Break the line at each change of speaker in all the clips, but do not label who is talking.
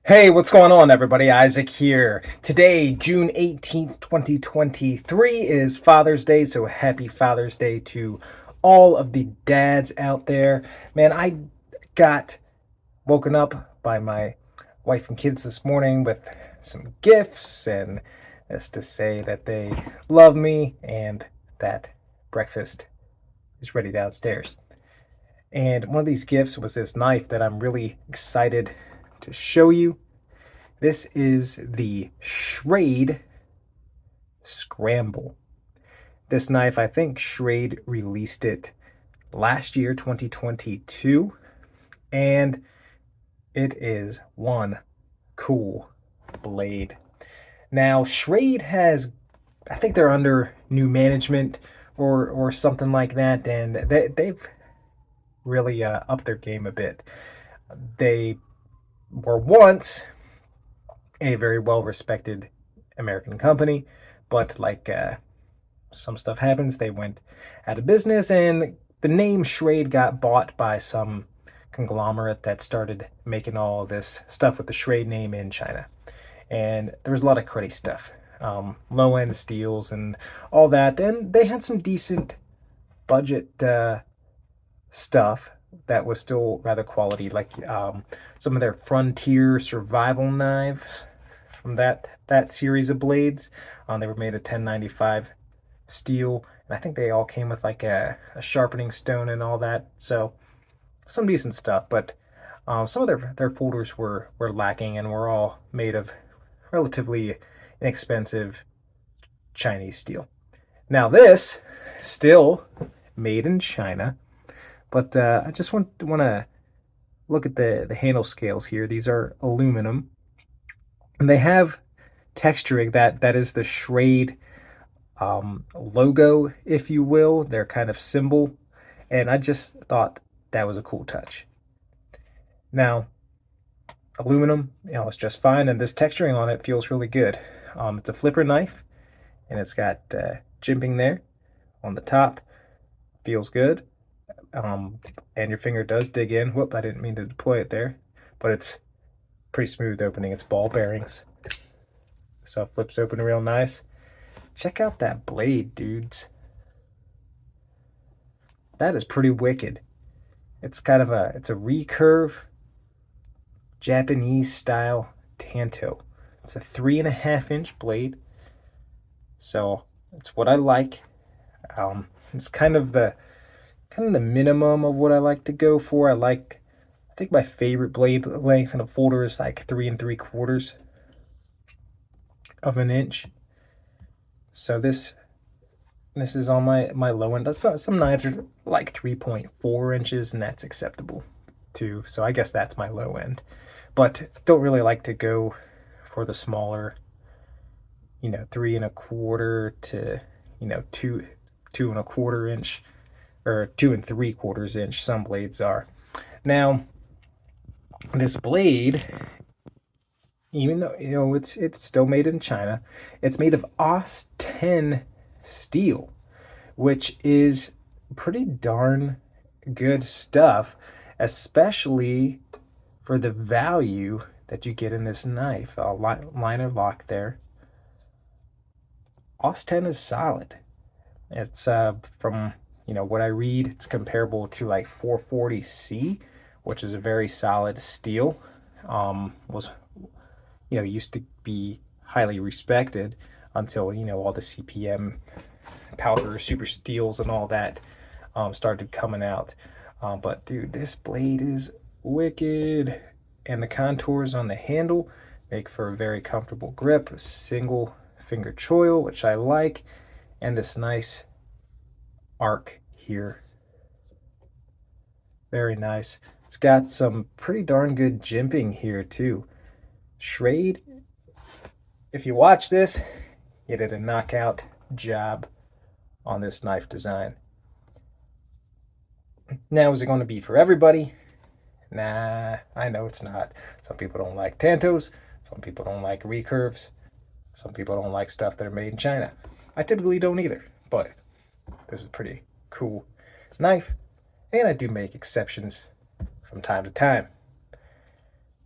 Hey, what's going on, everybody? Isaac here. Today, June 18th, 2023, is Father's Day, so happy Father's Day to all of the dads out there. Man, I got woken up by my wife and kids this morning with some gifts, and that's to say that they love me and that breakfast is ready downstairs. And one of these gifts was this knife that I'm really excited to show you. This is the Schrade Scrambler. This knife, I think Schrade released it last year, 2022, and it is one cool blade. Now, Schrade has, I think they're under new management or something like that, and they've really upped their game a bit. They were once a very well-respected American company, but like some stuff happens, they went out of business, and the name Schrade got bought by some conglomerate that started making all this stuff with the Schrade name in China. And there was a lot of cruddy stuff, low-end steels and all that, and they had some decent budget stuff that was still rather quality, like some of their Frontier survival knives from that series of blades. They were made of 1095 steel, and I think they all came with like a sharpening stone and all that. So some decent stuff, but some of their folders were lacking and were all made of relatively inexpensive Chinese steel. Now this still made in China, but I just want to look at the handle scales here. These are aluminum, and they have texturing that is the Schrade logo, if you will, their kind of symbol, and I just thought that was a cool touch. Now, aluminum, it's just fine, and this texturing on it feels really good. It's a flipper knife, and it's got jimping there on the top. Feels good. And your finger does dig in. Whoop, I didn't mean to deploy it there, but it's pretty smooth opening. It's ball bearings, so it flips open real nice. Check out that blade, dudes. That is pretty wicked. It's kind of it's a recurve Japanese style tanto. It's a 3.5-inch blade, so it's what I like. It's kind of the minimum of what I like to go for. I think my favorite blade length in a folder is like 3 3/4 of an inch. So this is on my low end. Some knives are like 3.4 inches, and that's acceptable too. So I guess that's my low end. But don't really like to go for the smaller, 3 1/4 to, 2 2.25 inch, or 2 3/4 inch. Some blades are. Now, this blade, even though it's still made in China, it's made of AUS-10 steel, which is pretty darn good stuff, especially for the value that you get in this knife. Liner lock there. AUS-10 is solid. It's from what I read, it's comparable to like 440C, which is a very solid steel. Was used to be highly respected until all the CPM powder super steels and all that started coming out. But dude, this blade is wicked, and the contours on the handle make for a very comfortable grip. A single finger choil, which I like, and this nice arc here. Very nice. It's got some pretty darn good jimping here too. Schrade, if you watch this, you did a knockout job on this knife design. Now, is it going to be for everybody? Nah, I know it's not. Some people don't like tantos. Some people don't like recurves. Some people don't like stuff that are made in China. I typically don't either, but this is a pretty cool knife, and I do make exceptions from time to time.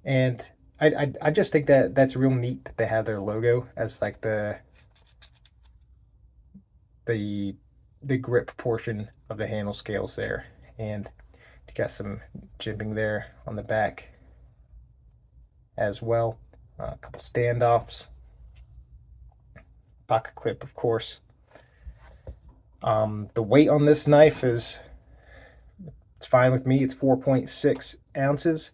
And I just think that that's real neat that they have their logo as like the grip portion of the handle scales there, and you got some jimping there on the back as well. A couple standoffs, pocket clip, of course. The weight on this knife it's fine with me. It's 4.6 ounces,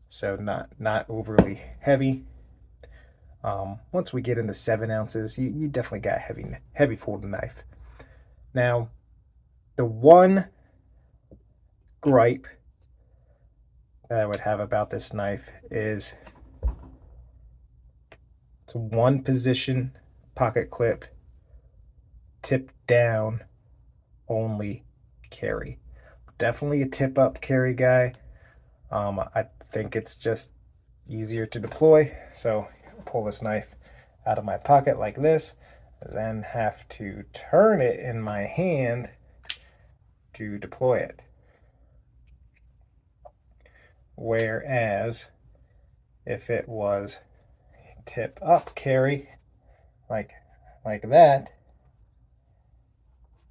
so not overly heavy. Once we get into 7 ounces, you definitely got a heavy folding knife. Now, the one gripe that I would have about this knife is it's a one position pocket clip, tip down only carry. Definitely a tip up carry guy. I think it's just easier to deploy, so pull this knife out of my pocket like this, then have to turn it in my hand to deploy it. Whereas if it was tip up carry like that,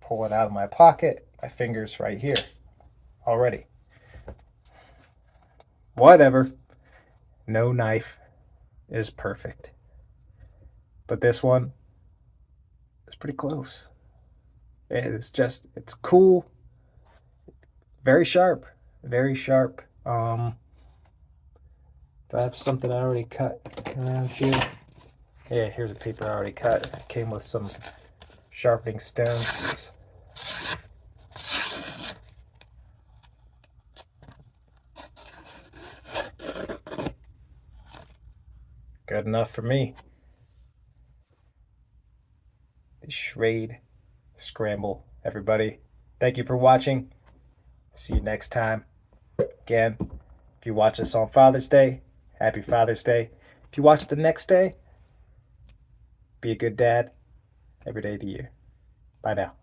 pull it out of my pocket, my fingers right here already. Whatever, no knife is perfect, but this one is pretty close. It's cool, very sharp. Do I have something I already cut around here? Yeah, here's a paper I already cut. It came with some sharpening stones. Good enough for me. The Schrade Scramble, everybody. Thank you for watching. See you next time. Again, if you watch this on Father's Day, happy Father's Day. If you watch the next day, be a good dad every day of the year. Bye now.